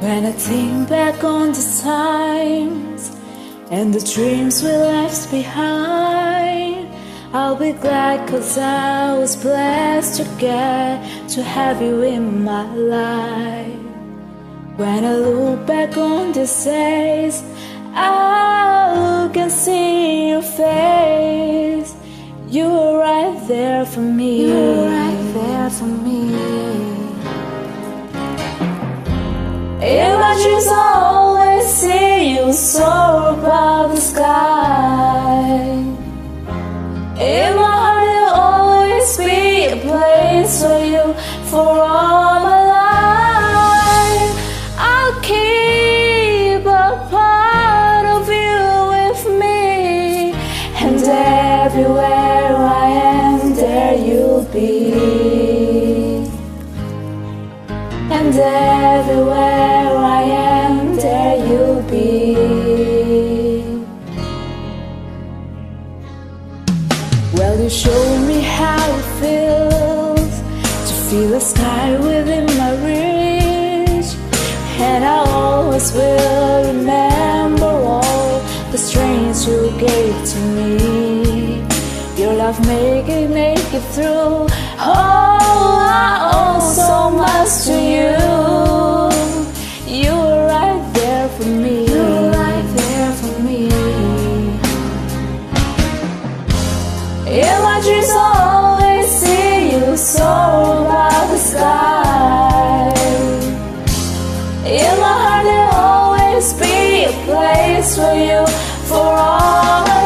When I think back on the times and the dreams we left behind, I'll be glad 'cause I was blessed to get to have you in my life. When I look back on these days, I look and see your face. You were right there for me. You were right there for me. In my dreams I always see you soar above the sky. In my heart there'll always be a place for you for all my life. I'll keep a part of you with me, and everywhere I am, there you'll be. And everywhere I am, there you'll be. Well, you showed me how it feels to feel the sky within my reach, and I always will remember all the strength you gave to me. Your love make it through. Oh, I owe so much to you. You were right there for me. You were right there for me. In my dreams I always see you soar above the sky. In my heart there'll always be a place for you for all.